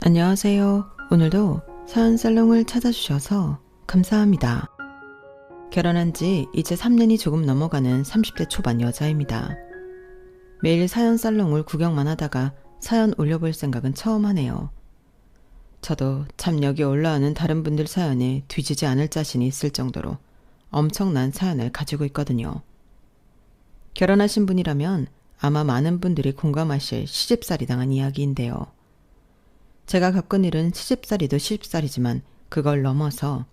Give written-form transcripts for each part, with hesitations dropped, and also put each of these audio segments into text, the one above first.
안녕하세요. 오늘도 사연살롱을 찾아주셔서 감사합니다. 결혼한 지 이제 3년이 조금 넘어가는 30대 초반 여자입니다. 매일 사연살롱을 구경만 하다가 사연 올려볼 생각은 처음 하네요. 저도 참 여기 올라오는 다른 분들 사연에 뒤지지 않을 자신이 있을 정도로 엄청난 사연을 가지고 있거든요. 결혼하신 분이라면 아마 많은 분들이 공감하실 시집살이 당한 이야기인데요. 제가 겪은 일은 시집살이도 시집살이지만 그걸 넘어서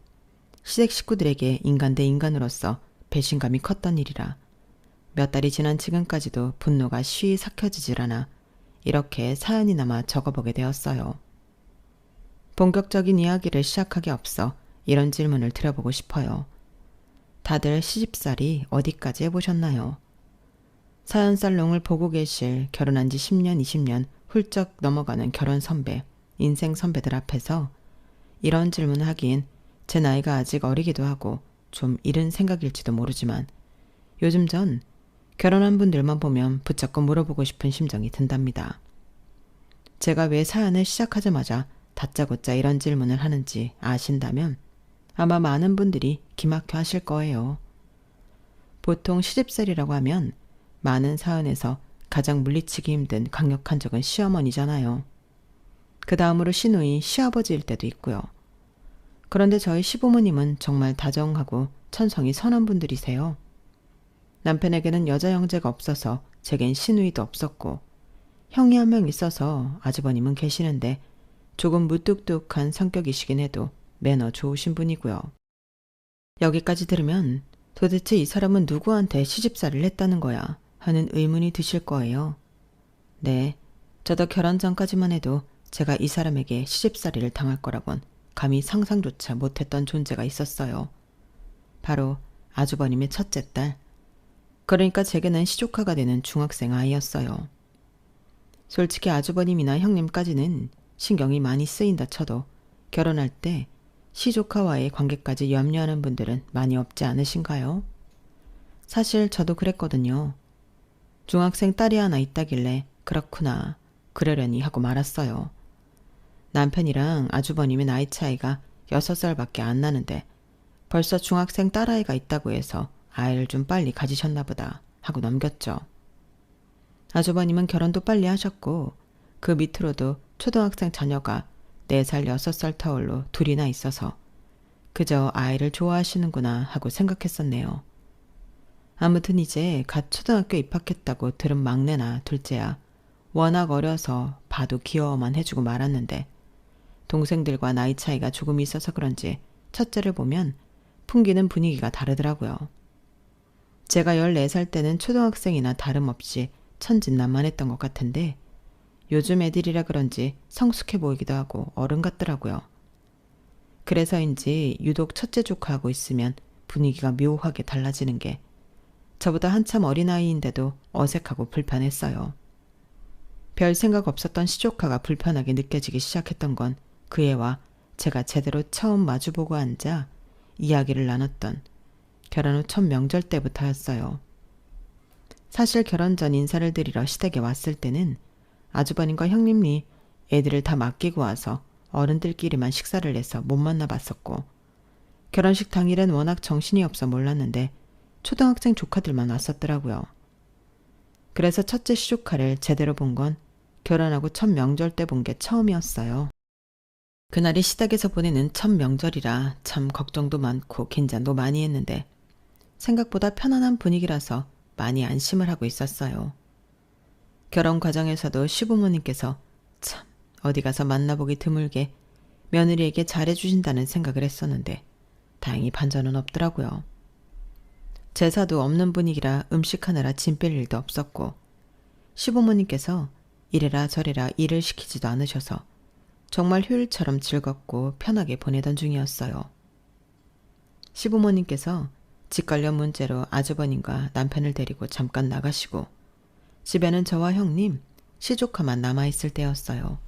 시댁 식구들에게 인간 대 인간으로서 배신감이 컸던 일이라 몇 달이 지난 지금까지도 분노가 쉬이 삭혀지질 않아 이렇게 사연이 남아 적어보게 되었어요. 본격적인 이야기를 시작하기 앞서 이런 질문을 드려보고 싶어요. 다들 시집살이 어디까지 해보셨나요? 사연살롱을 보고 계실 결혼한 지 10년, 20년 훌쩍 넘어가는 결혼 선배, 인생 선배들 앞에서 이런 질문을 하기엔 제 나이가 아직 어리기도 하고 좀 이른 생각일지도 모르지만 요즘 전 결혼한 분들만 보면 붙잡고 물어보고 싶은 심정이 든답니다. 제가 왜 사연을 시작하자마자 다짜고짜 이런 질문을 하는지 아신다면 아마 많은 분들이 기막혀 하실 거예요. 보통 시집살이라고 하면 많은 사연에서 가장 물리치기 힘든 강력한 적은 시어머니잖아요. 그 다음으로 시누이, 시아버지일 때도 있고요. 그런데 저희 시부모님은 정말 다정하고 천성이 선한 분들이세요. 남편에게는 여자 형제가 없어서 제겐 시누이도 없었고 형이 한 명 있어서 아주버님은 계시는데 조금 무뚝뚝한 성격이시긴 해도 매너 좋으신 분이고요. 여기까지 들으면 도대체 이 사람은 누구한테 시집살이를 했다는 거야 하는 의문이 드실 거예요. 네, 저도 결혼 전까지만 해도 제가 이 사람에게 시집살이를 당할 거라곤 감히 상상조차 못했던 존재가 있었어요. 바로 아주버님의 첫째 딸. 그러니까 제게는 시조카가 되는 중학생 아이였어요. 솔직히 아주버님이나 형님까지는 신경이 많이 쓰인다 쳐도 결혼할 때 시조카와의 관계까지 염려하는 분들은 많이 없지 않으신가요? 사실 저도 그랬거든요. 중학생 딸이 하나 있다길래 그렇구나, 그러려니 하고 말았어요. 남편이랑 아주버님의 나이 차이가 6살밖에 안 나는데 벌써 중학생 딸아이가 있다고 해서 아이를 좀 빨리 가지셨나 보다 하고 넘겼죠. 아주버님은 결혼도 빨리 하셨고 그 밑으로도 초등학생 자녀가 4살, 6살 터울로 둘이나 있어서 그저 아이를 좋아하시는구나 하고 생각했었네요. 아무튼 이제 갓 초등학교 입학했다고 들은 막내나 둘째야 워낙 어려서 봐도 귀여워만 해주고 말았는데 동생들과 나이 차이가 조금 있어서 그런지 첫째를 보면 풍기는 분위기가 다르더라고요. 제가 14살 때는 초등학생이나 다름없이 천진난만했던 것 같은데 요즘 애들이라 그런지 성숙해 보이기도 하고 어른 같더라고요. 그래서인지 유독 첫째 조카하고 있으면 분위기가 묘하게 달라지는 게 저보다 한참 어린아이인데도 어색하고 불편했어요. 별 생각 없었던 시조카가 불편하게 느껴지기 시작했던 건 그 애와 제가 제대로 처음 마주보고 앉아 이야기를 나눴던 결혼 후 첫 명절 때부터였어요. 사실 결혼 전 인사를 드리러 시댁에 왔을 때는 아주버님과 형님이 애들을 다 맡기고 와서 어른들끼리만 식사를 해서 못 만나봤었고 결혼식 당일엔 워낙 정신이 없어 몰랐는데 초등학생 조카들만 왔었더라고요. 그래서 첫째 시조카를 제대로 본 건 결혼하고 첫 명절 때 본 게 처음이었어요. 그날이 시댁에서 보내는 첫 명절이라 참 걱정도 많고 긴장도 많이 했는데 생각보다 편안한 분위기라서 많이 안심을 하고 있었어요. 결혼 과정에서도 시부모님께서 참 어디 가서 만나보기 드물게 며느리에게 잘해주신다는 생각을 했었는데 다행히 반전은 없더라고요. 제사도 없는 분위기라 음식하느라 짐 뺄 일도 없었고 시부모님께서 이래라 저래라 일을 시키지도 않으셔서 정말 휴일처럼 즐겁고 편하게 보내던 중이었어요. 시부모님께서 집 관련 문제로 아주버님과 남편을 데리고 잠깐 나가시고 집에는 저와 형님, 시조카만 남아있을 때였어요.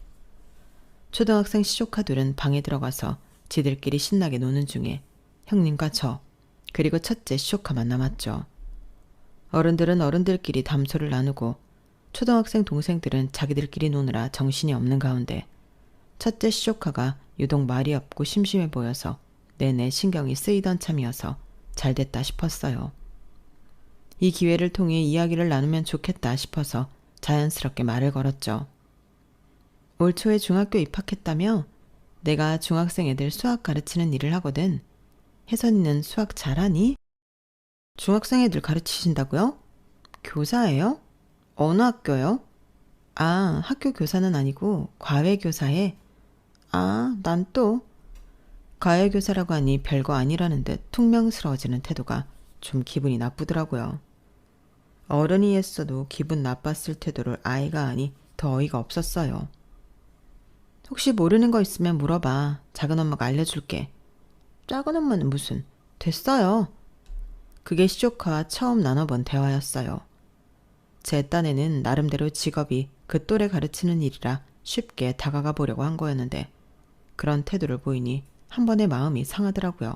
초등학생 시조카 둘은 방에 들어가서 지들끼리 신나게 노는 중에 형님과 저, 그리고 첫째 시조카만 남았죠. 어른들은 어른들끼리 담소를 나누고 초등학생 동생들은 자기들끼리 노느라 정신이 없는 가운데 첫째 시조카가 유독 말이 없고 심심해 보여서 내내 신경이 쓰이던 참이어서 잘됐다 싶었어요. 이 기회를 통해 이야기를 나누면 좋겠다 싶어서 자연스럽게 말을 걸었죠. 올 초에 중학교 입학했다며? 내가 중학생 애들 수학 가르치는 일을 하거든. 혜선이는 수학 잘하니? 중학생 애들 가르치신다고요? 교사예요? 어느 학교요? 아, 학교 교사는 아니고 과외교사에. 아, 난 또. 과외교사라고 하니 별거 아니라는 듯 퉁명스러워지는 태도가 좀 기분이 나쁘더라고요. 어른이 했어도 기분 나빴을 태도를 아이가 하니 더 어이가 없었어요. 혹시 모르는 거 있으면 물어봐. 작은 엄마가 알려줄게. 작은 엄마는 무슨. 됐어요. 그게 시조카와 처음 나눠본 대화였어요. 제 딴에는 나름대로 직업이 그 또래 가르치는 일이라 쉽게 다가가 보려고 한 거였는데 그런 태도를 보이니 한 번에 마음이 상하더라고요.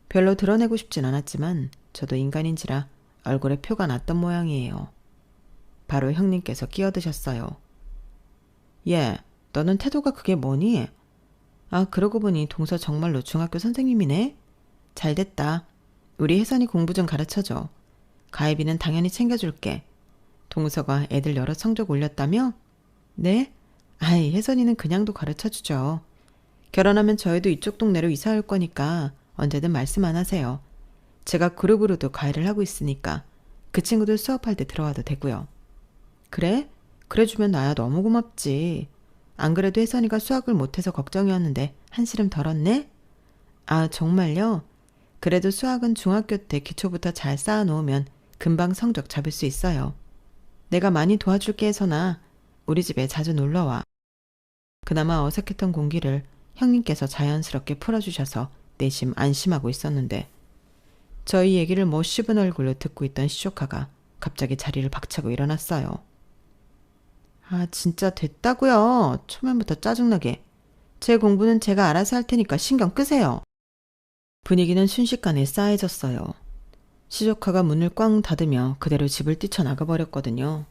별로 드러내고 싶진 않았지만 저도 인간인지라 얼굴에 표가 났던 모양이에요. 바로 형님께서 끼어드셨어요. 얘, 너는 태도가 그게 뭐니? 아, 그러고 보니 동서 정말로 중학교 선생님이네? 잘됐다. 우리 혜선이 공부 좀 가르쳐줘. 가해비는 당연히 챙겨줄게. 동서가 애들 여러 성적 올렸다며? 네? 아이, 혜선이는 그냥도 가르쳐주죠. 결혼하면 저희도 이쪽 동네로 이사 올 거니까 언제든 말씀 안 하세요. 제가 그룹으로도 과외를 하고 있으니까 그 친구들 수업할 때 들어와도 되고요. 그래? 그래주면 나야 너무 고맙지. 안 그래도 혜선이가 수학을 못해서 걱정이었는데 한시름 덜었네? 아, 정말요? 그래도 수학은 중학교 때 기초부터 잘 쌓아놓으면 금방 성적 잡을 수 있어요. 내가 많이 도와줄게 혜선아. 우리 집에 자주 놀러와. 그나마 어색했던 공기를 형님께서 자연스럽게 풀어주셔서 내심 안심하고 있었는데 저희 얘기를 못 씹은 얼굴로 듣고 있던 시조카가 갑자기 자리를 박차고 일어났어요. 아, 진짜 됐다고요. 초면부터 짜증나게. 제 공부는 제가 알아서 할 테니까 신경 끄세요. 분위기는 순식간에 싸해졌어요. 시조카가 문을 꽝 닫으며 그대로 집을 뛰쳐나가버렸거든요.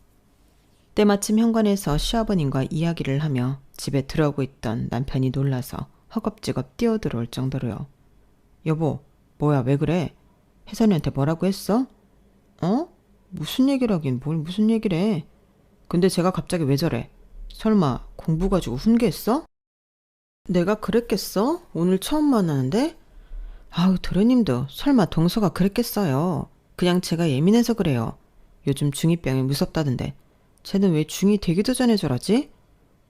때마침 현관에서 시아버님과 이야기를 하며 집에 들어오고 있던 남편이 놀라서 허겁지겁 뛰어들어올 정도로요. 여보, 뭐야, 왜 그래? 혜선이한테 뭐라고 했어? 어? 무슨 얘기를 하긴 뭘 무슨 얘기를 해. 근데 제가 갑자기 왜 저래? 설마 공부 가지고 훈계했어? 내가 그랬겠어? 오늘 처음 만나는데? 아우, 도련님도 설마 동서가 그랬겠어요. 그냥 제가 예민해서 그래요. 요즘 중2병이 무섭다던데 쟤는 왜 중2 되기도 전에 저러지?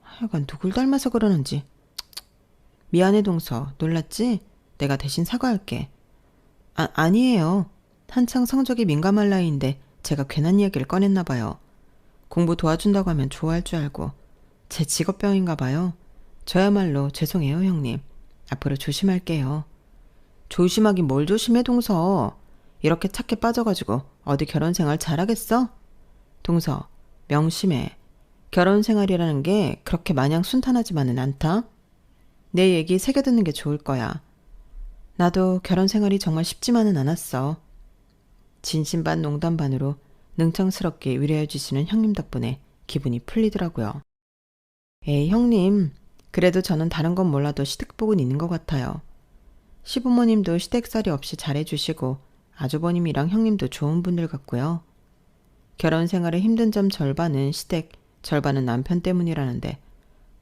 하여간 누굴 닮아서 그러는지. 미안해 동서, 놀랐지? 내가 대신 사과할게. 아니에요. 한창 성적이 민감할 나이인데 제가 괜한 이야기를 꺼냈나 봐요. 공부 도와준다고 하면 좋아할 줄 알고. 제 직업병인가 봐요. 저야말로 죄송해요 형님. 앞으로 조심할게요. 조심하긴 뭘 조심해 동서. 이렇게 착해 빠져가지고 어디 결혼생활 잘하겠어? 동서, 명심해. 결혼생활이라는 게 그렇게 마냥 순탄하지만은 않다. 내 얘기 새겨듣는 게 좋을 거야. 나도 결혼생활이 정말 쉽지만은 않았어. 진심 반 농담 반으로 능청스럽게 위로해 주시는 형님 덕분에 기분이 풀리더라고요. 에이 형님, 그래도 저는 다른 건 몰라도 시댁복은 있는 것 같아요. 시부모님도 시댁살이 없이 잘해주시고 아주버님이랑 형님도 좋은 분들 같고요. 결혼 생활의 힘든 점 절반은 시댁, 절반은 남편 때문이라는데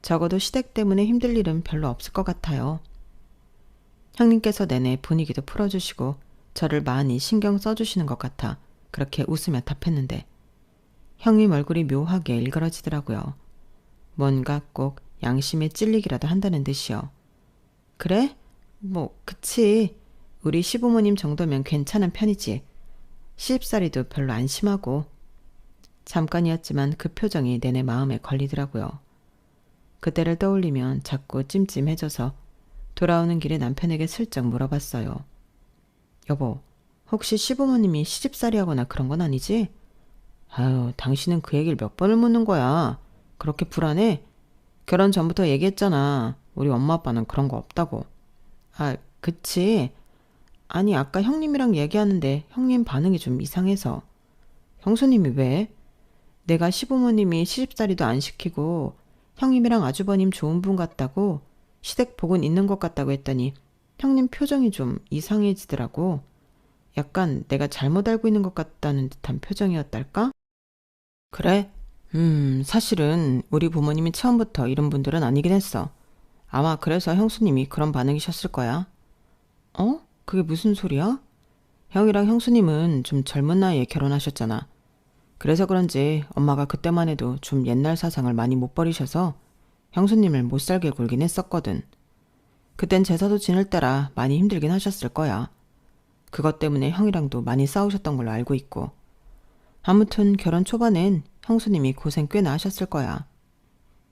적어도 시댁 때문에 힘들 일은 별로 없을 것 같아요. 형님께서 내내 분위기도 풀어주시고 저를 많이 신경 써주시는 것 같아 그렇게 웃으며 답했는데 형님 얼굴이 묘하게 일그러지더라고요. 뭔가 꼭 양심에 찔리기라도 한다는 듯이요. 그래? 뭐 그치. 우리 시부모님 정도면 괜찮은 편이지. 시집살이도 별로 안 심하고. 잠깐이었지만 그 표정이 내내 마음에 걸리더라고요. 그때를 떠올리면 자꾸 찜찜해져서 돌아오는 길에 남편에게 슬쩍 물어봤어요. 여보, 혹시 시부모님이 시집살이하거나 그런 건 아니지? 아유, 당신은 그 얘기를 몇 번을 묻는 거야. 그렇게 불안해? 결혼 전부터 얘기했잖아. 우리 엄마 아빠는 그런 거 없다고. 아, 그치. 아니, 아까 형님이랑 얘기하는데 형님 반응이 좀 이상해서. 형수님이 왜? 내가 시부모님이 시집살이도 안 시키고 형님이랑 아주버님 좋은 분 같다고, 시댁 복은 있는 것 같다고 했더니 형님 표정이 좀 이상해지더라고. 약간 내가 잘못 알고 있는 것 같다는 듯한 표정이었달까? 그래? 사실은 우리 부모님이 처음부터 이런 분들은 아니긴 했어. 아마 그래서 형수님이 그런 반응이셨을 거야. 어? 그게 무슨 소리야? 형이랑 형수님은 좀 젊은 나이에 결혼하셨잖아. 그래서 그런지 엄마가 그때만 해도 좀 옛날 사상을 많이 못 버리셔서 형수님을 못 살게 굴긴 했었거든. 그땐 제사도 지낼 때라 많이 힘들긴 하셨을 거야. 그것 때문에 형이랑도 많이 싸우셨던 걸로 알고 있고. 아무튼 결혼 초반엔 형수님이 고생 꽤나 하셨을 거야.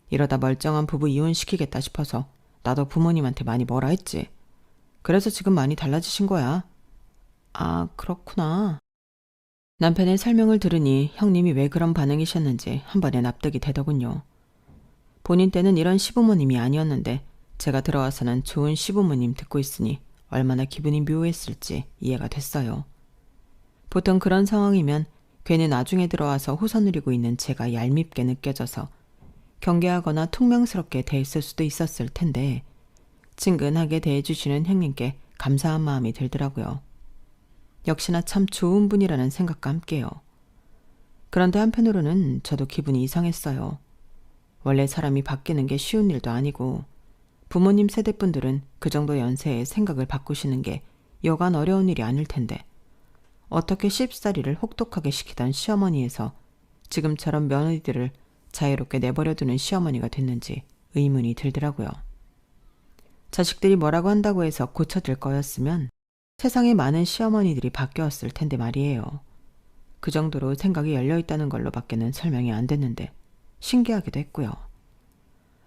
이러다 멀쩡한 부부 이혼시키겠다 싶어서 나도 부모님한테 많이 뭐라 했지. 그래서 지금 많이 달라지신 거야. 아, 그렇구나. 남편의 설명을 들으니 형님이 왜 그런 반응이셨는지 한 번에 납득이 되더군요. 본인 때는 이런 시부모님이 아니었는데 제가 들어와서는 좋은 시부모님 듣고 있으니 얼마나 기분이 묘했을지 이해가 됐어요. 보통 그런 상황이면 괜히 나중에 들어와서 호선 누리고 있는 제가 얄밉게 느껴져서 경계하거나 퉁명스럽게 대했을 수도 있었을 텐데 친근하게 대해주시는 형님께 감사한 마음이 들더라고요. 역시나 참 좋은 분이라는 생각과 함께요. 그런데 한편으로는 저도 기분이 이상했어요. 원래 사람이 바뀌는 게 쉬운 일도 아니고 부모님 세대분들은 그 정도 연세에 생각을 바꾸시는 게 여간 어려운 일이 아닐 텐데 어떻게 쉽사리를 혹독하게 시키던 시어머니에서 지금처럼 며느리들을 자유롭게 내버려두는 시어머니가 됐는지 의문이 들더라고요. 자식들이 뭐라고 한다고 해서 고쳐질 거였으면 세상에 많은 시어머니들이 바뀌었을 텐데 말이에요. 그 정도로 생각이 열려있다는 걸로 밖에는 설명이 안 됐는데 신기하기도 했고요.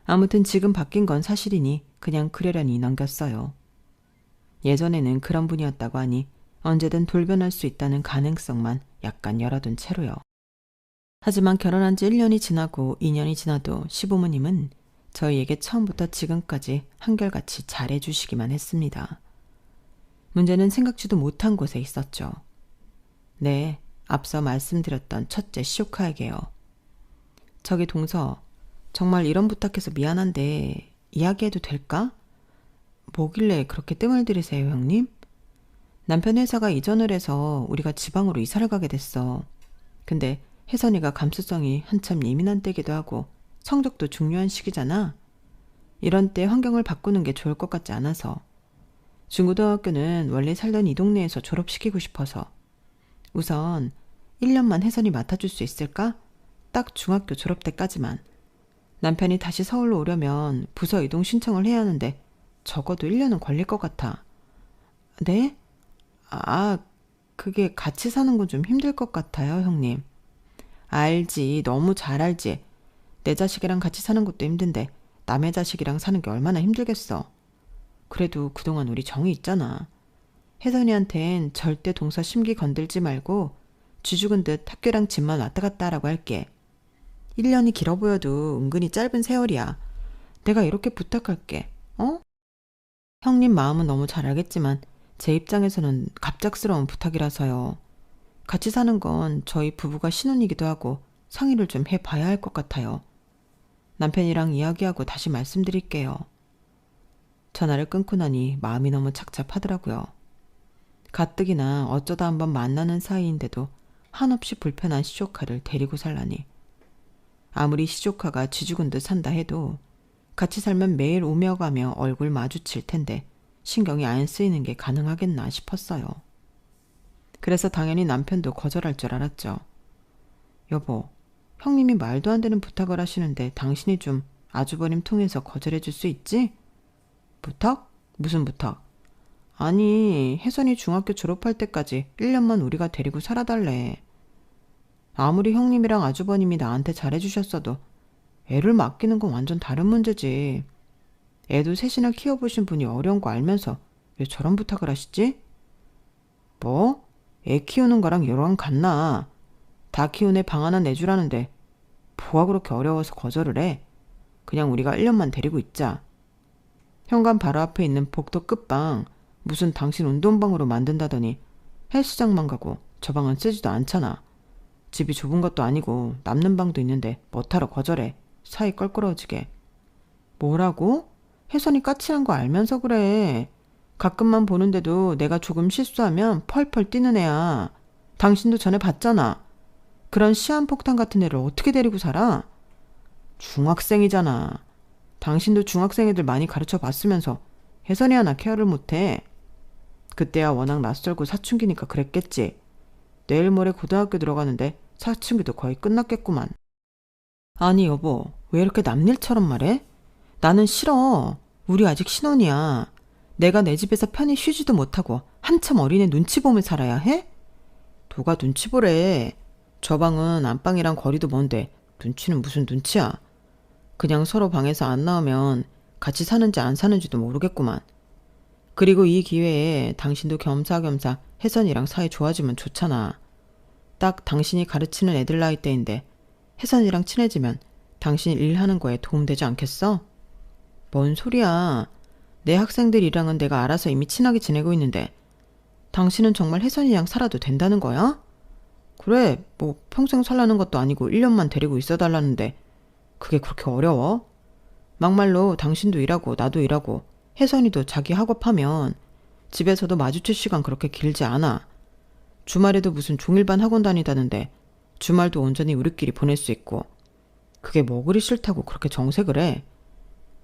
아무튼 지금 바뀐 건 사실이니 그냥 그러려니 넘겼어요. 예전에는 그런 분이었다고 하니 언제든 돌변할 수 있다는 가능성만 약간 열어둔 채로요. 하지만 결혼한 지 1년이 지나고 2년이 지나도 시부모님은 저희에게 처음부터 지금까지 한결같이 잘해주시기만 했습니다. 문제는 생각지도 못한 곳에 있었죠. 네, 앞서 말씀드렸던 첫째 시오카에게요. 저기 동서, 정말 이런 부탁해서 미안한데 이야기해도 될까? 뭐길래 그렇게 뜸을 들이세요, 형님? 남편 회사가 이전을 해서 우리가 지방으로 이사를 가게 됐어. 근데 혜선이가 감수성이 한참 예민한 때기도 하고 성적도 중요한 시기잖아. 이런 때 환경을 바꾸는 게 좋을 것 같지 않아서. 중고등학교는 원래 살던 이 동네에서 졸업시키고 싶어서. 우선 1년만 혜선이 맡아줄 수 있을까? 딱 중학교 졸업 때까지만. 남편이 다시 서울로 오려면 부서 이동 신청을 해야 하는데 적어도 1년은 걸릴 것 같아. 네? 그게 같이 사는 건 좀 힘들 것 같아요, 형님. 알지, 너무 잘 알지. 내 자식이랑 같이 사는 것도 힘든데 남의 자식이랑 사는 게 얼마나 힘들겠어. 그래도 그동안 우리 정이 있잖아. 혜선이한텐 절대 동서 심기 건들지 말고 쥐 죽은 듯 학교랑 집만 왔다 갔다 하라고 할게. 1년이 길어 보여도 은근히 짧은 세월이야. 내가 이렇게 부탁할게. 어? 형님 마음은 너무 잘 알겠지만 제 입장에서는 갑작스러운 부탁이라서요. 같이 사는 건 저희 부부가 신혼이기도 하고 상의를 좀 해봐야 할 것 같아요. 남편이랑 이야기하고 다시 말씀드릴게요. 전화를 끊고 나니 마음이 너무 착잡하더라고요. 가뜩이나 어쩌다 한번 만나는 사이인데도 한없이 불편한 시조카를 데리고 살라니. 아무리 시조카가 쥐죽은 듯 산다 해도 같이 살면 매일 오며 가며 얼굴 마주칠 텐데 신경이 안 쓰이는 게 가능하겠나 싶었어요. 그래서 당연히 남편도 거절할 줄 알았죠. 여보, 형님이 말도 안 되는 부탁을 하시는데 당신이 좀 아주버님 통해서 거절해 줄 수 있지? 부탁? 무슨 부탁? 아니, 혜선이 중학교 졸업할 때까지 1년만 우리가 데리고 살아달래. 아무리 형님이랑 아주버님이 나한테 잘해주셨어도 애를 맡기는 건 완전 다른 문제지. 애도 셋이나 키워보신 분이 어려운 거 알면서 왜 저런 부탁을 하시지? 뭐? 애 키우는 거랑 얘랑 같나? 다 키운 애 방 하나 내주라는데 뭐가 그렇게 어려워서 거절을 해? 그냥 우리가 1년만 데리고 있자. 현관 바로 앞에 있는 복도 끝방 무슨 당신 운동방으로 만든다더니 헬스장만 가고 저 방은 쓰지도 않잖아. 집이 좁은 것도 아니고 남는 방도 있는데 뭐하러 거절해. 사이 껄끄러워지게. 뭐라고? 혜선이 까칠한 거 알면서 그래. 가끔만 보는데도 내가 조금 실수하면 펄펄 뛰는 애야. 당신도 전에 봤잖아. 그런 시한폭탄 같은 애를 어떻게 데리고 살아? 중학생이잖아. 당신도 중학생 애들 많이 가르쳐 봤으면서 혜선이 하나 케어를 못해. 그때야 워낙 낯설고 사춘기니까 그랬겠지. 내일 모레 고등학교 들어가는데 사춘기도 거의 끝났겠구만. 아니 여보, 왜 이렇게 남일처럼 말해? 나는 싫어. 우리 아직 신혼이야. 내가 내 집에서 편히 쉬지도 못하고 한참 어린애 눈치 보며 살아야 해? 누가 눈치 보래. 저 방은 안방이랑 거리도 먼데 눈치는 무슨 눈치야. 그냥 서로 방에서 안 나오면 같이 사는지 안 사는지도 모르겠구만. 그리고 이 기회에 당신도 겸사겸사 혜선이랑 사이 좋아지면 좋잖아. 딱 당신이 가르치는 애들 나이 때인데 혜선이랑 친해지면 당신 일하는 거에 도움되지 않겠어? 뭔 소리야. 내 학생들이랑은 내가 알아서 이미 친하게 지내고 있는데 당신은 정말 혜선이랑 살아도 된다는 거야? 그래, 뭐 평생 살라는 것도 아니고 1년만 데리고 있어달라는데 그게 그렇게 어려워? 막말로 당신도 일하고 나도 일하고 혜선이도 자기 학업하면 집에서도 마주칠 시간 그렇게 길지 않아. 주말에도 무슨 종일반 학원 다니다는데 주말도 온전히 우리끼리 보낼 수 있고. 그게 뭐 그리 싫다고 그렇게 정색을 해.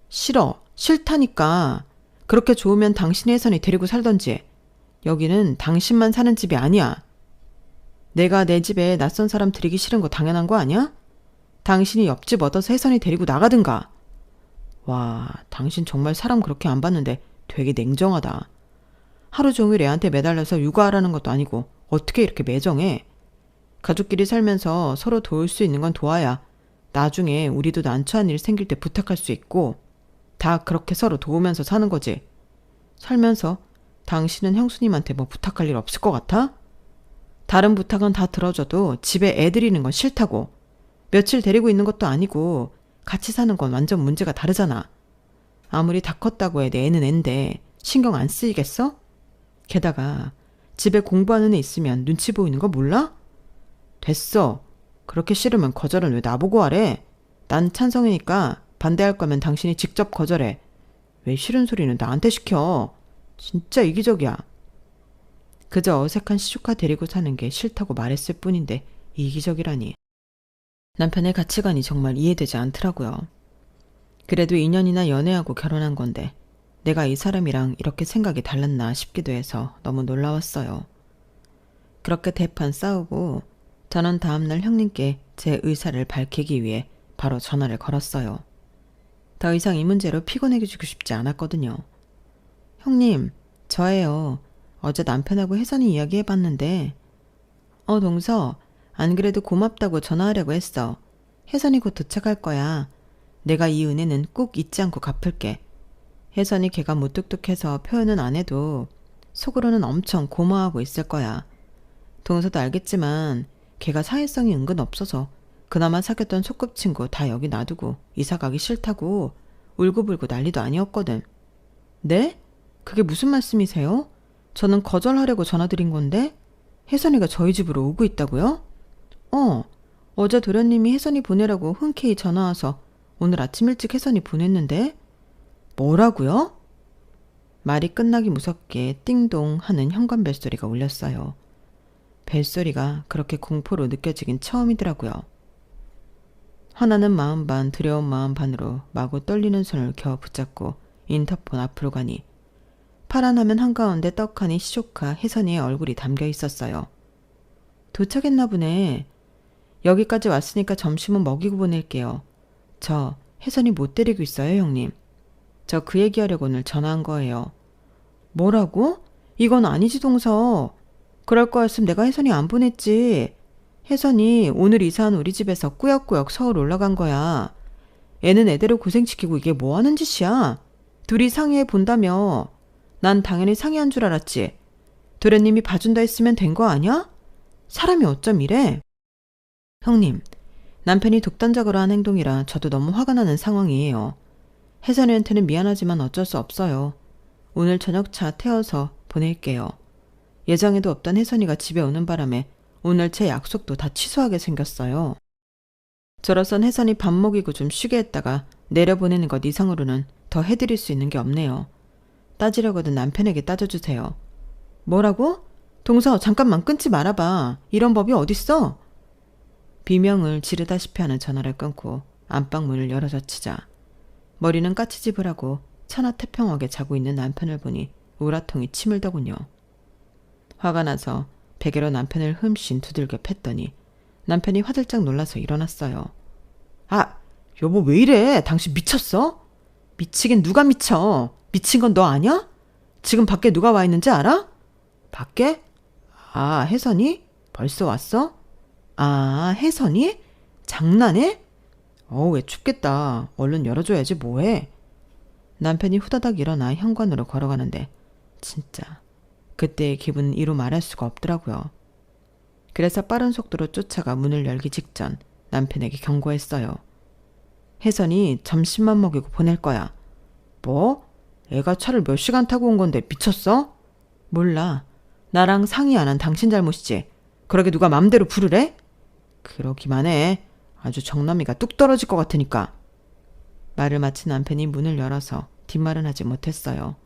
싫어. 싫다니까. 그렇게 좋으면 당신의 혜선이 데리고 살던지. 여기는 당신만 사는 집이 아니야. 내가 내 집에 낯선 사람 들이기 싫은 거 당연한 거 아니야? 당신이 옆집 얻어서 혜선이 데리고 나가든가. 와, 당신 정말 사람 그렇게 안 봤는데 되게 냉정하다. 하루 종일 애한테 매달려서 육아하라는 것도 아니고 어떻게 이렇게 매정해? 가족끼리 살면서 서로 도울 수 있는 건 도와야 나중에 우리도 난처한 일 생길 때 부탁할 수 있고 다 그렇게 서로 도우면서 사는 거지. 살면서 당신은 형수님한테 뭐 부탁할 일 없을 것 같아? 다른 부탁은 다 들어줘도 집에 애 들이는 건 싫다고. 며칠 데리고 있는 것도 아니고 같이 사는 건 완전 문제가 다르잖아. 아무리 다 컸다고 해 내 애는 앤데 신경 안 쓰이겠어? 게다가 집에 공부하는 애 있으면 눈치 보이는 거 몰라? 됐어. 그렇게 싫으면 거절은 왜 나보고 하래? 난 찬성이니까 반대할 거면 당신이 직접 거절해. 왜 싫은 소리는 나한테 시켜? 진짜 이기적이야. 그저 어색한 시조카 데리고 사는 게 싫다고 말했을 뿐인데 이기적이라니. 남편의 가치관이 정말 이해되지 않더라고요. 그래도 2년이나 연애하고 결혼한 건데 내가 이 사람이랑 이렇게 생각이 달랐나 싶기도 해서 너무 놀라웠어요. 그렇게 대판 싸우고 저는 다음날 형님께 제 의사를 밝히기 위해 바로 전화를 걸었어요. 더 이상 이 문제로 피곤해지고 싶지 않았거든요. 형님, 저예요. 어제 남편하고 혜선이 이야기해봤는데 동서, 안 그래도 고맙다고 전화하려고 했어. 혜선이 곧 도착할 거야. 내가 이 은혜는 꼭 잊지 않고 갚을게. 혜선이 걔가 무뚝뚝해서 표현은 안 해도 속으로는 엄청 고마워하고 있을 거야. 동서도 알겠지만 걔가 사회성이 은근 없어서 그나마 사귀었던 소꿉친구 다 여기 놔두고 이사 가기 싫다고 울고불고 난리도 아니었거든. 네? 그게 무슨 말씀이세요? 저는 거절하려고 전화드린 건데 혜선이가 저희 집으로 오고 있다고요? 어제 도련님이 혜선이 보내라고 흔쾌히 전화와서 오늘 아침 일찍 혜선이 보냈는데 뭐라고요? 말이 끝나기 무섭게 띵동 하는 현관 벨소리가 울렸어요. 벨소리가 그렇게 공포로 느껴지긴 처음이더라고요. 하나는 마음 반 두려운 마음 반으로 마구 떨리는 손을 겨우 붙잡고 인터폰 앞으로 가니 파란 화면 한가운데 떡하니 시조카 혜선이의 얼굴이 담겨 있었어요. 도착했나 보네. 여기까지 왔으니까 점심은 먹이고 보낼게요. 저 혜선이 못 데리고 있어요, 형님. 저 그 얘기하려고 오늘 전화한 거예요. 뭐라고? 이건 아니지, 동서. 그럴 거였으면 내가 혜선이 안 보냈지. 혜선이 오늘 이사한 우리 집에서 꾸역꾸역 서울 올라간 거야. 애는 애대로 고생시키고 이게 뭐 하는 짓이야? 둘이 상의해 본다며. 난 당연히 상의한 줄 알았지. 도련님이 봐준다 했으면 된 거 아니야? 사람이 어쩜 이래? 형님, 남편이 독단적으로 한 행동이라 저도 너무 화가 나는 상황이에요. 혜선이한테는 미안하지만 어쩔 수 없어요. 오늘 저녁차 태워서 보낼게요. 예정에도 없던 혜선이가 집에 오는 바람에 오늘 제 약속도 다 취소하게 생겼어요. 저로선 혜선이 밥 먹이고 좀 쉬게 했다가 내려보내는 것 이상으로는 더 해드릴 수 있는 게 없네요. 따지려거든 남편에게 따져주세요. 뭐라고? 동서 잠깐만 끊지 말아봐. 이런 법이 어딨어? 비명을 지르다시피 하는 전화를 끊고 안방문을 열어젖히자 머리는 까치집을 하고 천하태평하게 자고 있는 남편을 보니 우라통이 치밀더군요. 화가 나서 베개로 남편을 흠씬 두들겨 팼더니 남편이 화들짝 놀라서 일어났어요. 아, 여보 왜 이래? 당신 미쳤어? 미치긴 누가 미쳐? 미친 건 너 아냐? 지금 밖에 누가 와 있는지 알아? 밖에? 아, 혜선이? 벌써 왔어? 아, 혜선이? 장난해? 왜 춥겠다. 얼른 열어줘야지 뭐해. 남편이 후다닥 일어나 현관으로 걸어가는데 진짜 그때의 기분은 이루 말할 수가 없더라고요. 그래서 빠른 속도로 쫓아가 문을 열기 직전 남편에게 경고했어요. 혜선이 점심만 먹이고 보낼 거야. 뭐? 애가 차를 몇 시간 타고 온 건데 미쳤어? 몰라. 나랑 상의 안 한 당신 잘못이지. 그러게 누가 맘대로 부르래? 그러기만 해. 아주 정남이가 뚝 떨어질 것 같으니까. 말을 마친 남편이 문을 열어서 뒷말은 하지 못했어요.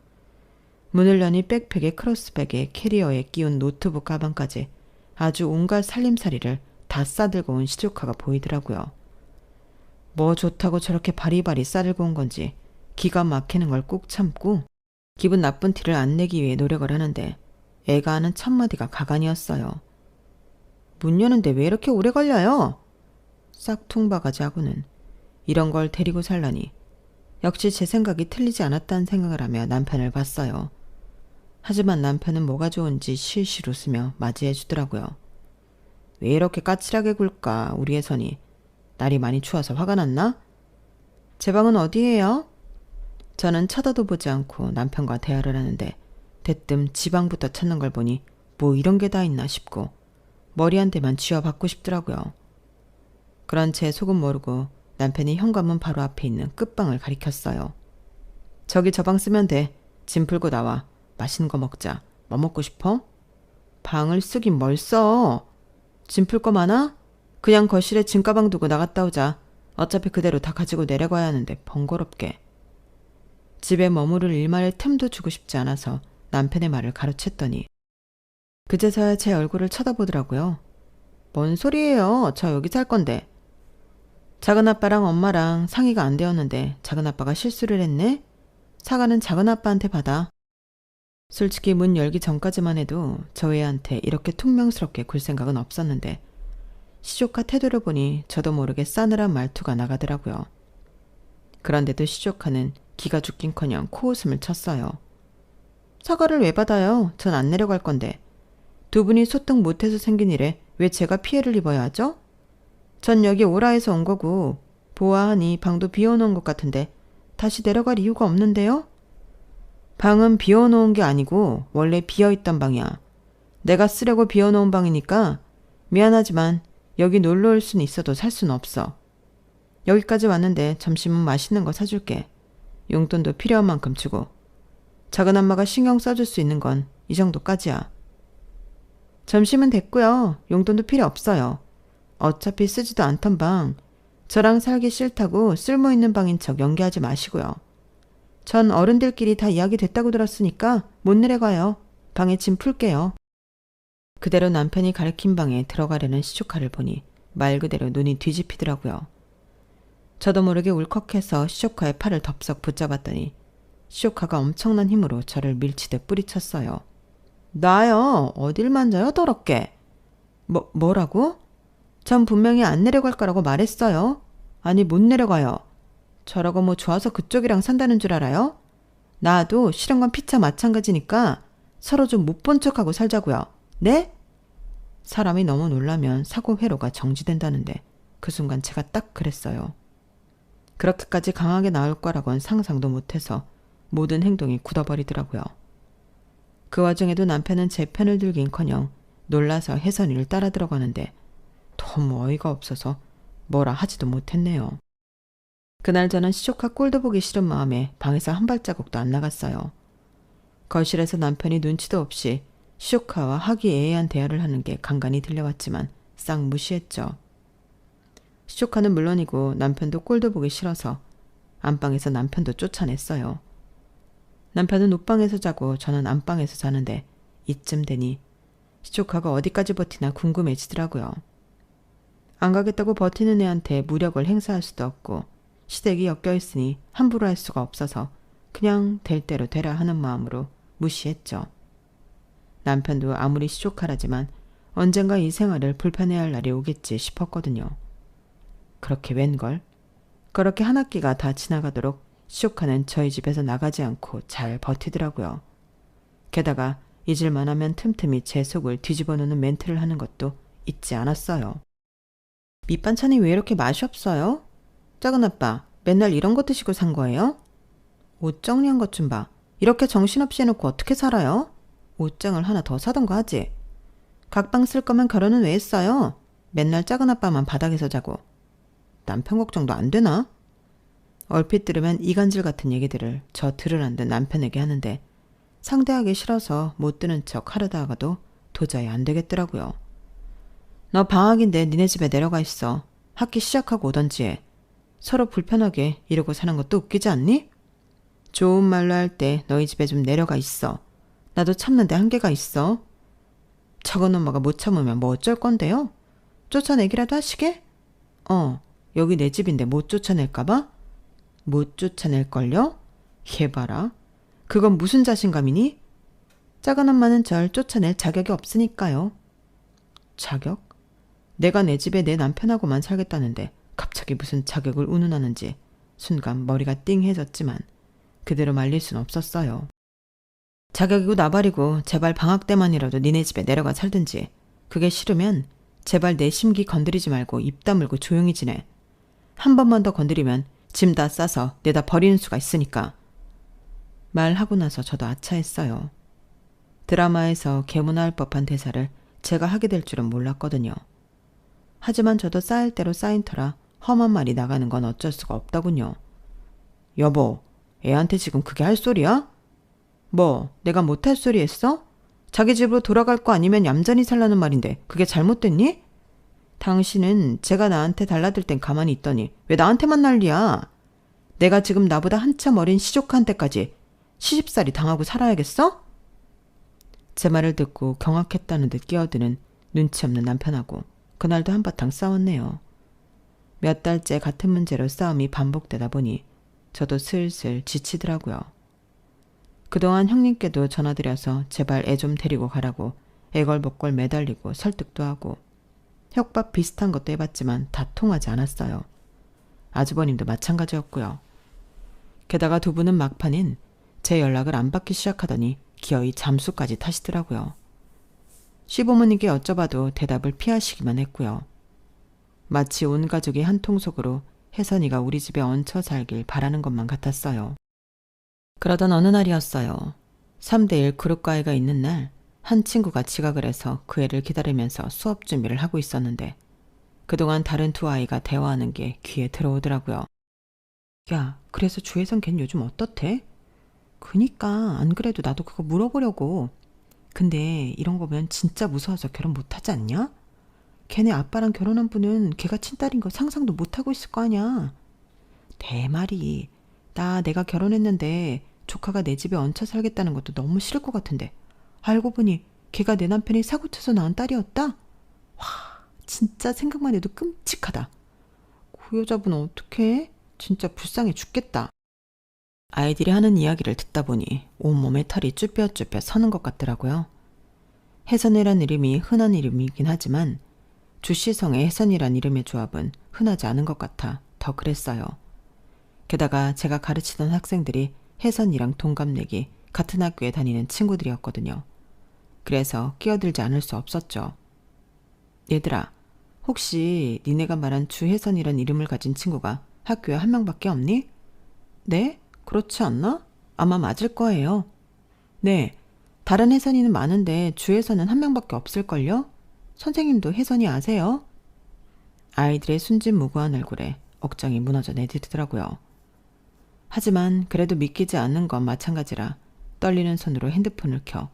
문을 여니 백팩에 크로스백에 캐리어에 끼운 노트북 가방까지 아주 온갖 살림살이를 다 싸들고 온 시조카가 보이더라고요. 뭐 좋다고 저렇게 바리바리 싸들고 온 건지 기가 막히는 걸 꾹 참고 기분 나쁜 티를 안 내기 위해 노력을 하는데 애가 하는 첫마디가 가관이었어요. 문 여는데 왜 이렇게 오래 걸려요? 싹퉁바가지 하고는 이런 걸 데리고 살라니 역시 제 생각이 틀리지 않았다는 생각을 하며 남편을 봤어요. 하지만 남편은 뭐가 좋은지 실실 웃으며 맞이해 주더라고요. 왜 이렇게 까칠하게 굴까 우리 혜선이. 날이 많이 추워서 화가 났나? 제 방은 어디예요? 저는 쳐다도 보지 않고 남편과 대화를 하는데 대뜸 지방부터 찾는 걸 보니 뭐 이런 게 다 있나 싶고 머리 한 대만 쥐어박고 싶더라고요. 그런 제 속은 모르고 남편이 현관문 바로 앞에 있는 끝방을 가리켰어요. 저기 저 방 쓰면 돼. 짐 풀고 나와. 맛있는 거 먹자. 뭐 먹고 싶어? 방을 쓰긴 뭘 써. 짐 풀 거 많아? 그냥 거실에 짐가방 두고 나갔다 오자. 어차피 그대로 다 가지고 내려가야 하는데 번거롭게. 집에 머무를 일말의 틈도 주고 싶지 않아서 남편의 말을 가로챘더니 그제서야 제 얼굴을 쳐다보더라고요. 뭔 소리예요? 저 여기 살 건데. 작은아빠랑 엄마랑 상의가 안 되었는데 작은아빠가 실수를 했네? 사과는 작은아빠한테 받아. 솔직히 문 열기 전까지만 해도 저 애한테 이렇게 퉁명스럽게 굴 생각은 없었는데 시조카 태도를 보니 저도 모르게 싸늘한 말투가 나가더라고요. 그런데도 시조카는 기가 죽긴커녕 코웃음을 쳤어요. 사과를 왜 받아요? 전 안 내려갈 건데. 두 분이 소통 못해서 생긴 일에 왜 제가 피해를 입어야 하죠? 전 여기 오라 해서 온 거고 보아하니 방도 비워놓은 것 같은데 다시 내려갈 이유가 없는데요? 방은 비워놓은 게 아니고 원래 비어있던 방이야. 내가 쓰려고 비워놓은 방이니까 미안하지만 여기 놀러 올 수는 있어도 살 수는 없어. 여기까지 왔는데 점심은 맛있는 거 사줄게. 용돈도 필요한 만큼 주고. 작은엄마가 신경 써줄 수 있는 건 이 정도까지야. 점심은 됐고요. 용돈도 필요 없어요. 어차피 쓰지도 않던 방. 저랑 살기 싫다고 쓸모있는 방인 척 연기하지 마시고요. 전 어른들끼리 다 이야기 됐다고 들었으니까 못 내려가요. 방에 짐 풀게요. 그대로 남편이 가리킨 방에 들어가려는 시조카를 보니 말 그대로 눈이 뒤집히더라고요. 저도 모르게 울컥해서 시조카의 팔을 덥석 붙잡았더니 시조카가 엄청난 힘으로 저를 밀치듯 뿌리쳤어요. 나요? 어딜 만져요 더럽게. 뭐라고? 전 분명히 안 내려갈 거라고 말했어요. 아니 못 내려가요. 저라고 뭐 좋아서 그쪽이랑 산다는 줄 알아요? 나도 싫은 건 피차 마찬가지니까 서로 좀 못 본 척하고 살자고요. 네? 사람이 너무 놀라면 사고 회로가 정지된다는데 그 순간 제가 딱 그랬어요. 그렇게까지 강하게 나올 거라곤 상상도 못해서 모든 행동이 굳어버리더라고요. 그 와중에도 남편은 제 편을 들긴커녕 놀라서 혜선이를 따라 들어가는데 너무 어이가 없어서 뭐라 하지도 못했네요. 그날 저는 시조카 꼴도 보기 싫은 마음에 방에서 한 발자국도 안 나갔어요. 거실에서 남편이 눈치도 없이 시조카와 화기애애한 대화를 하는 게 간간히 들려왔지만 싹 무시했죠. 시조카는 물론이고 남편도 꼴도 보기 싫어서 안방에서 남편도 쫓아냈어요. 남편은 옷방에서 자고 저는 안방에서 자는데 이쯤 되니 시조카가 어디까지 버티나 궁금해지더라고요. 안 가겠다고 버티는 애한테 무력을 행사할 수도 없고 시댁이 엮여있으니 함부로 할 수가 없어서 그냥 될 대로 되라 하는 마음으로 무시했죠. 남편도 아무리 시조카라지만 언젠가 이 생활을 불편해할 날이 오겠지 싶었거든요. 그렇게 웬걸? 그렇게 한 학기가 다 지나가도록 시조카는 저희 집에서 나가지 않고 잘 버티더라고요. 게다가 잊을만 하면 틈틈이 제 속을 뒤집어 놓는 멘트를 하는 것도 잊지 않았어요. 밑반찬이 왜 이렇게 맛이 없어요? 작은 아빠, 맨날 이런 거 드시고 산 거예요? 옷 정리한 것 좀 봐. 이렇게 정신없이 해놓고 어떻게 살아요? 옷장을 하나 더 사던가 하지. 각방 쓸 거면 결혼은 왜 했어요? 맨날 작은 아빠만 바닥에서 자고. 남편 걱정도 안 되나? 얼핏 들으면 이간질 같은 얘기들을 저 들으란 듯 남편에게 하는데 상대하기 싫어서 못 듣는 척 하려다가도 도저히 안 되겠더라고요. 너 방학인데 니네 집에 내려가 있어. 학기 시작하고 오던지 해. 서로 불편하게 이러고 사는 것도 웃기지 않니? 좋은 말로 할 때 너희 집에 좀 내려가 있어. 나도 참는데 한계가 있어. 저건 엄마가 못 참으면 뭐 어쩔 건데요? 쫓아내기라도 하시게? 여기 내 집인데 못 쫓아낼까봐? 못 쫓아낼걸요? 얘 봐라. 그건 무슨 자신감이니? 작은 엄마는 절 쫓아낼 자격이 없으니까요. 자격? 내가 내 집에 내 남편하고만 살겠다는데 갑자기 무슨 자격을 운운하는지 순간 머리가 띵해졌지만 그대로 말릴 순 없었어요. 자격이고 나발이고 제발 방학 때만이라도 니네 집에 내려가 살든지. 그게 싫으면 제발 내 심기 건드리지 말고 입 다물고 조용히 지내. 한 번만 더 건드리면 짐 다 싸서 내다 버리는 수가 있으니까. 말하고 나서 저도 아차했어요. 드라마에서 개문화할 법한 대사를 제가 하게 될 줄은 몰랐거든요. 하지만 저도 쌓일 대로 쌓인 터라 험한 말이 나가는 건 어쩔 수가 없더군요. 여보, 애한테 지금 그게 할 소리야? 뭐, 내가 못할 소리 했어? 자기 집으로 돌아갈 거 아니면 얌전히 살라는 말인데 그게 잘못됐니? 당신은 제가 나한테 달라들 땐 가만히 있더니 왜 나한테만 난리야? 내가 지금 나보다 한참 어린 시조카한테까지 시집살이 당하고 살아야겠어? 제 말을 듣고 경악했다는 듯 끼어드는 눈치 없는 남편하고 그날도 한바탕 싸웠네요. 몇 달째 같은 문제로 싸움이 반복되다 보니 저도 슬슬 지치더라고요. 그동안 형님께도 전화드려서 제발 애 좀 데리고 가라고 애걸복걸 매달리고 설득도 하고 협박 비슷한 것도 해봤지만 다 통하지 않았어요. 아주버님도 마찬가지였고요. 게다가 두 분은 막판엔 제 연락을 안 받기 시작하더니 기어이 잠수까지 타시더라고요. 시부모님께 여쭤봐도 대답을 피하시기만 했고요. 마치 온 가족이 한 통속으로 혜선이가 우리 집에 얹혀 살길 바라는 것만 같았어요. 그러던 어느 날이었어요. 3대1 그룹과외가 있는 날 한 친구가 지각을 해서 그 애를 기다리면서 수업 준비를 하고 있었는데 그동안 다른 두 아이가 대화하는 게 귀에 들어오더라고요. 야, 그래서 주혜선 걘 요즘 어떻대? 그니까 안 그래도 나도 그거 물어보려고. 근데 이런 거 보면 진짜 무서워서 결혼 못하지 않냐? 걔네 아빠랑 결혼한 분은 걔가 친딸인 거 상상도 못하고 있을 거 아냐. 내 말이 내가 결혼했는데 조카가 내 집에 얹혀 살겠다는 것도 너무 싫을 것 같은데 알고 보니 걔가 내 남편이 사고쳐서 낳은 딸이었다? 와, 진짜 생각만 해도 끔찍하다. 그 여자분 어떡해? 진짜 불쌍해 죽겠다. 아이들이 하는 이야기를 듣다 보니 온몸에 털이 쭈뼛쭈뼛 서는 것 같더라고요. 혜선이란 이름이 흔한 이름이긴 하지만 주시성의 혜선이란 이름의 조합은 흔하지 않은 것 같아 더 그랬어요. 게다가 제가 가르치던 학생들이 혜선이랑 동갑내기 같은 학교에 다니는 친구들이었거든요. 그래서 끼어들지 않을 수 없었죠. 얘들아, 혹시 니네가 말한 주혜선이란 이름을 가진 친구가 학교에 한 명밖에 없니? 네? 그렇지 않나? 아마 맞을 거예요. 네, 다른 혜선이는 많은데 주혜선은 한 명밖에 없을걸요? 선생님도 혜선이 아세요? 아이들의 순진무구한 얼굴에 억장이 무너져 내리더라고요. 하지만 그래도 믿기지 않는 건 마찬가지라 떨리는 손으로 핸드폰을 켜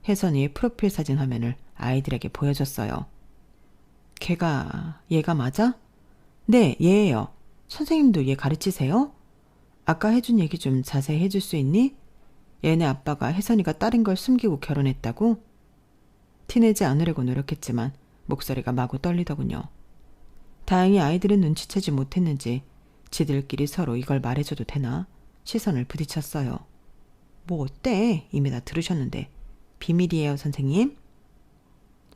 혜선이의 프로필 사진 화면을 아이들에게 보여줬어요. 얘가 맞아? 네, 얘예요. 선생님도 얘 가르치세요? 아까 해준 얘기 좀 자세히 해줄 수 있니? 얘네 아빠가 혜선이가 딸인 걸 숨기고 결혼했다고? 티내지 않으려고 노력했지만 목소리가 마구 떨리더군요. 다행히 아이들은 눈치채지 못했는지 지들끼리 서로 이걸 말해줘도 되나 시선을 부딪혔어요. 뭐 어때? 이미 다 들으셨는데. 비밀이에요, 선생님?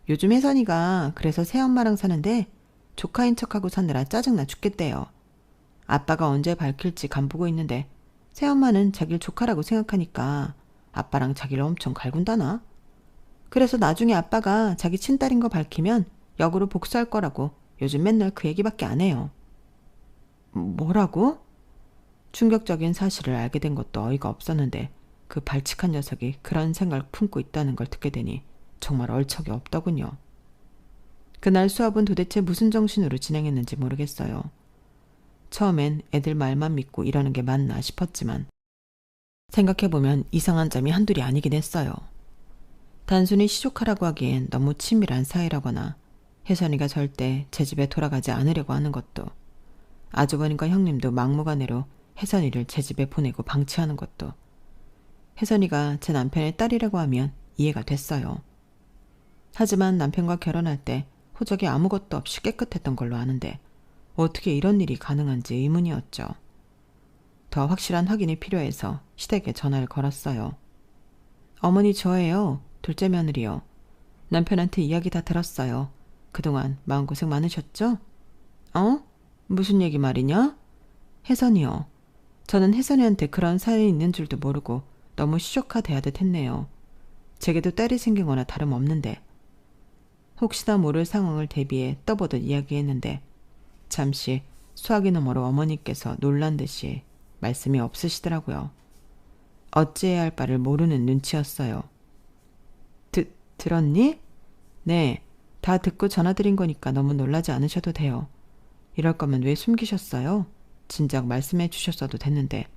요즘 혜선이가 그래서 새엄마랑 사는데 조카인 척하고 사느라 짜증나 죽겠대요. 아빠가 언제 밝힐지 간보고 있는데 새엄마는 자기를 조카라고 생각하니까 아빠랑 자기를 엄청 갈군다나? 그래서 나중에 아빠가 자기 친딸인 거 밝히면 역으로 복수할 거라고 요즘 맨날 그 얘기밖에 안 해요. 뭐라고? 충격적인 사실을 알게 된 것도 어이가 없었는데 그 발칙한 녀석이 그런 생각을 품고 있다는 걸 듣게 되니 정말 얼척이 없더군요. 그날 수업은 도대체 무슨 정신으로 진행했는지 모르겠어요. 처음엔 애들 말만 믿고 이러는 게 맞나 싶었지만 생각해보면 이상한 점이 한둘이 아니긴 했어요. 단순히 시조카라고 하기엔 너무 친밀한 사이라거나 혜선이가 절대 제 집에 돌아가지 않으려고 하는 것도 아주버님과 형님도 막무가내로 혜선이를 제 집에 보내고 방치하는 것도 혜선이가 제 남편의 딸이라고 하면 이해가 됐어요. 하지만 남편과 결혼할 때 호적이 아무것도 없이 깨끗했던 걸로 아는데 어떻게 이런 일이 가능한지 의문이었죠. 더 확실한 확인이 필요해서 시댁에 전화를 걸었어요. 어머니 저예요. 둘째 며느리요. 남편한테 이야기 다 들었어요. 그동안 마음고생 많으셨죠? 어? 무슨 얘기 말이냐? 혜선이요. 저는 혜선이한테 그런 사연이 있는 줄도 모르고 너무 시조카 대하듯 했네요. 제게도 딸이 생긴 거나 다름없는데. 혹시나 모를 상황을 대비해 떠보듯 이야기했는데 잠시 수화기 너머로 어머니께서 놀란 듯이 말씀이 없으시더라고요. 어찌해야 할 바를 모르는 눈치였어요. 들었니? 네, 다 듣고 전화드린 거니까 너무 놀라지 않으셔도 돼요. 이럴 거면 왜 숨기셨어요? 진작 말씀해 주셨어도 됐는데.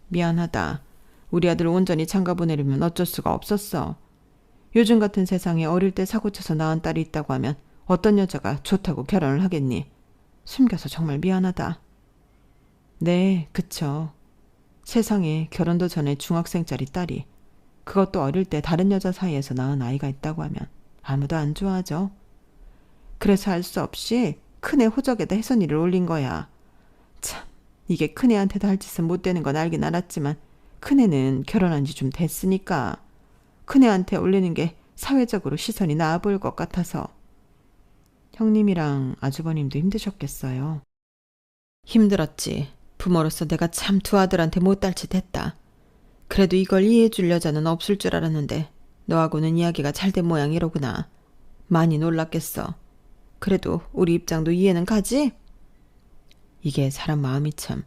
미안하다. 우리 아들 온전히 장가 보내려면 어쩔 수가 없었어. 요즘 같은 세상에 어릴 때 사고쳐서 낳은 딸이 있다고 하면 어떤 여자가 좋다고 결혼을 하겠니? 숨겨서 정말 미안하다. 네, 그쵸. 세상에 결혼도 전에 중학생짜리 딸이 그것도 어릴 때 다른 여자 사이에서 낳은 아이가 있다고 하면 아무도 안 좋아하죠. 그래서 할 수 없이 큰애 호적에다 혜선이를 올린 거야. 참, 이게 큰애한테도 할 짓은 못 되는 건 알긴 알았지만 큰애는 결혼한 지 좀 됐으니까 큰애한테 올리는 게 사회적으로 시선이 나아 보일 것 같아서. 형님이랑 아주버님도 힘드셨겠어요. 힘들었지. 부모로서 내가 참 두 아들한테 못될 짓 했다. 그래도 이걸 이해해 줄 여자는 없을 줄 알았는데 너하고는 이야기가 잘 된 모양이로구나. 많이 놀랐겠어. 그래도 우리 입장도 이해는 가지? 이게 사람 마음이 참.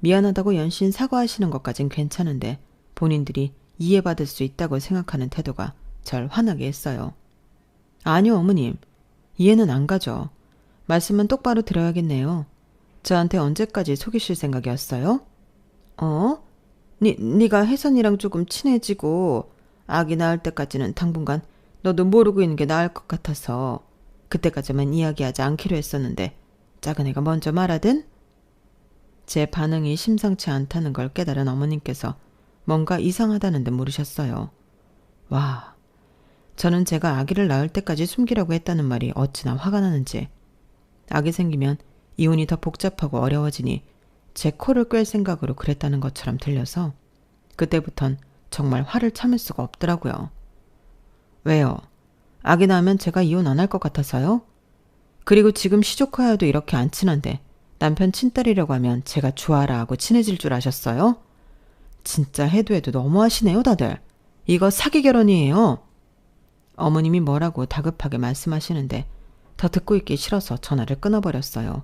미안하다고 연신 사과하시는 것까진 괜찮은데 본인들이 이해받을 수 있다고 생각하는 태도가 절 화나게 했어요. 아니요, 어머님. 이해는 안 가죠. 말씀은 똑바로 들어야겠네요. 저한테 언제까지 속이실 생각이었어요? 네가 혜선이랑 조금 친해지고 아기 낳을 때까지는 당분간 너도 모르고 있는 게 나을 것 같아서 그때까지만 이야기하지 않기로 했었는데 작은 애가 먼저 말하든? 제 반응이 심상치 않다는 걸 깨달은 어머님께서 뭔가 이상하다는 듯 물으셨어요. 와, 저는 제가 아기를 낳을 때까지 숨기라고 했다는 말이 어찌나 화가 나는지. 아기 생기면 이혼이 더 복잡하고 어려워지니 제 코를 꿰 생각으로 그랬다는 것처럼 들려서 그때부턴 정말 화를 참을 수가 없더라고요. 왜요? 아기 낳으면 제가 이혼 안 할 것 같아서요? 그리고 지금 시조카와도 이렇게 안 친한데 남편 친딸이라고 하면 제가 좋아라 하고 친해질 줄 아셨어요? 진짜 해도 너무하시네요, 다들. 이거 사기 결혼이에요. 어머님이 뭐라고 다급하게 말씀하시는데 더 듣고 있기 싫어서 전화를 끊어버렸어요.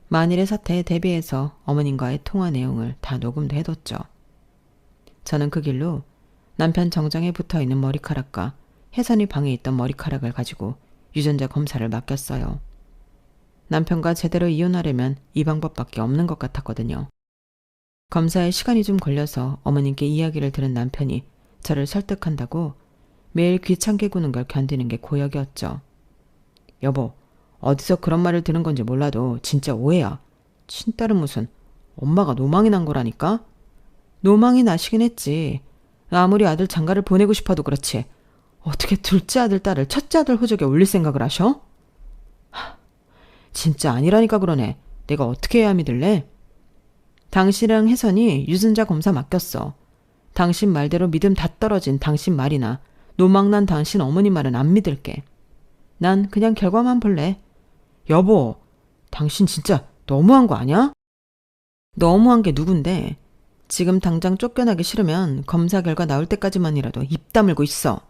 만일의 사태에 대비해서 어머님과의 통화 내용을 다 녹음도 해뒀죠. 저는 그 길로 남편 정장에 붙어있는 머리카락과 혜선이 방에 있던 머리카락을 가지고 유전자 검사를 맡겼어요. 남편과 제대로 이혼하려면 이 방법밖에 없는 것 같았거든요. 검사에 시간이 좀 걸려서 어머님께 이야기를 들은 남편이 저를 설득한다고 매일 귀찮게 구는 걸 견디는 게 고역이었죠. 여보, 어디서 그런 말을 들은 건지 몰라도 진짜 오해야. 친딸은 무슨 엄마가 노망이 난 거라니까? 노망이 나시긴 했지. 아무리 아들 장가를 보내고 싶어도 그렇지. 어떻게 둘째 아들 딸을 첫째 아들 호적에 올릴 생각을 하셔? 진짜 아니라니까 그러네. 내가 어떻게 해야 믿을래? 당신이랑 혜선이 유전자 검사 맡겼어. 당신 말대로 믿음 다 떨어진 당신 말이나 노망난 당신 어머니 말은 안 믿을게. 난 그냥 결과만 볼래. 여보, 당신 진짜 너무한 거 아니야? 너무한 게 누군데? 지금 당장 쫓겨나기 싫으면 검사 결과 나올 때까지만이라도 입 다물고 있어.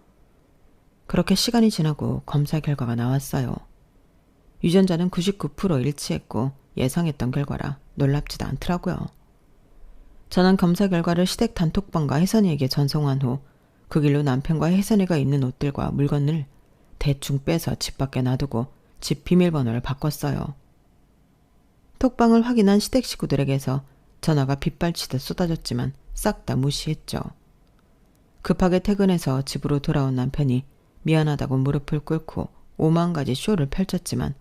그렇게 시간이 지나고 검사 결과가 나왔어요. 유전자는 99% 일치했고 예상했던 결과라 놀랍지도 않더라고요. 저는 검사 결과를 시댁 단톡방과 혜선이에게 전송한 후 그 길로 남편과 혜선이가 입는 옷들과 물건을 대충 빼서 집 밖에 놔두고 집 비밀번호를 바꿨어요. 톡방을 확인한 시댁 식구들에게서 전화가 빗발치듯 쏟아졌지만 싹 다 무시했죠. 급하게 퇴근해서 집으로 돌아온 남편이 미안하다고 무릎을 꿇고 5만 가지 쇼를 펼쳤지만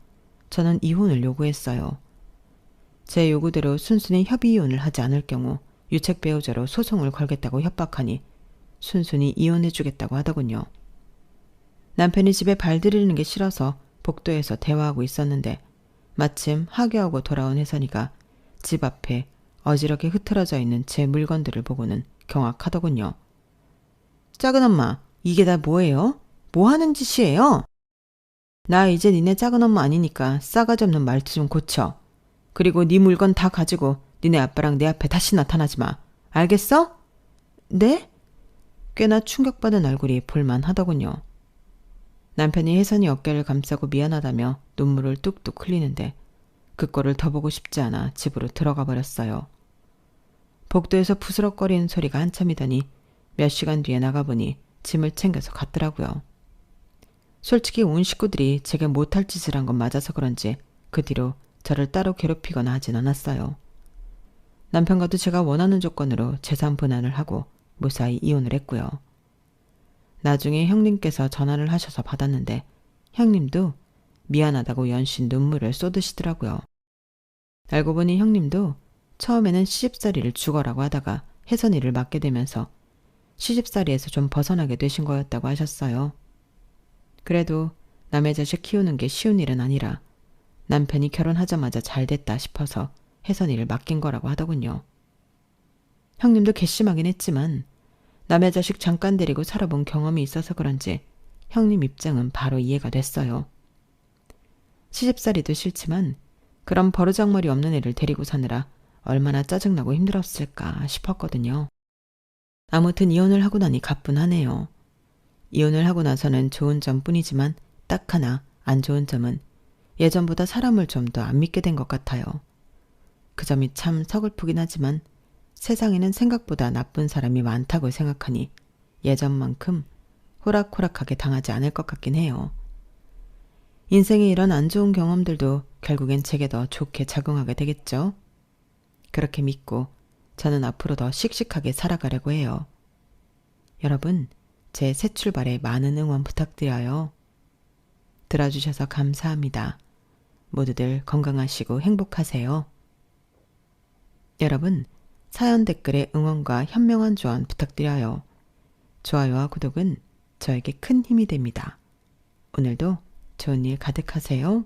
저는 이혼을 요구했어요. 제 요구대로 순순히 협의 이혼을 하지 않을 경우 유책 배우자로 소송을 걸겠다고 협박하니 순순히 이혼해주겠다고 하더군요. 남편이 집에 발 들이는 게 싫어서 복도에서 대화하고 있었는데 마침 하교하고 돌아온 혜선이가 집 앞에 어지럽게 흐트러져 있는 제 물건들을 보고는 경악하더군요. 작은 엄마, 이게 다 뭐예요? 뭐 하는 짓이에요? 나 이제 니네 작은 엄마 아니니까 싸가지 없는 말투 좀 고쳐. 그리고 네 물건 다 가지고 니네 아빠랑 내 앞에 다시 나타나지 마. 알겠어? 네? 꽤나 충격받은 얼굴이 볼만하더군요. 남편이 혜선이 어깨를 감싸고 미안하다며 눈물을 뚝뚝 흘리는데 그 꼴을 더 보고 싶지 않아 집으로 들어가 버렸어요. 복도에서 부스럭거리는 소리가 한참이더니 몇 시간 뒤에 나가보니 짐을 챙겨서 갔더라고요. 솔직히 온 식구들이 제게 못할 짓을 한 건 맞아서 그런지 그 뒤로 저를 따로 괴롭히거나 하진 않았어요. 남편과도 제가 원하는 조건으로 재산 분할을 하고 무사히 이혼을 했고요. 나중에 형님께서 전화를 하셔서 받았는데 형님도 미안하다고 연신 눈물을 쏟으시더라고요. 알고 보니 형님도 처음에는 시집살이를 죽어라고 하다가 혜선이를 맡게 되면서 시집살이에서 좀 벗어나게 되신 거였다고 하셨어요. 그래도 남의 자식 키우는 게 쉬운 일은 아니라 남편이 결혼하자마자 잘 됐다 싶어서 혜선이를 맡긴 거라고 하더군요. 형님도 괘씸하긴 했지만 남의 자식 잠깐 데리고 살아본 경험이 있어서 그런지 형님 입장은 바로 이해가 됐어요. 시집살이도 싫지만 그런 버르장머리 없는 애를 데리고 사느라 얼마나 짜증나고 힘들었을까 싶었거든요. 아무튼 이혼을 하고 나니 가뿐하네요. 이혼을 하고 나서는 좋은 점뿐이지만 딱 하나 안 좋은 점은 예전보다 사람을 좀 더 안 믿게 된 것 같아요. 그 점이 참 서글프긴 하지만 세상에는 생각보다 나쁜 사람이 많다고 생각하니 예전만큼 호락호락하게 당하지 않을 것 같긴 해요. 인생의 이런 안 좋은 경험들도 결국엔 제게 더 좋게 작용하게 되겠죠. 그렇게 믿고 저는 앞으로 더 씩씩하게 살아가려고 해요. 여러분, 제 새 출발에 많은 응원 부탁드려요. 들어주셔서 감사합니다. 모두들 건강하시고 행복하세요. 여러분, 사연 댓글에 응원과 현명한 조언 부탁드려요. 좋아요와 구독은 저에게 큰 힘이 됩니다. 오늘도 좋은 일 가득하세요.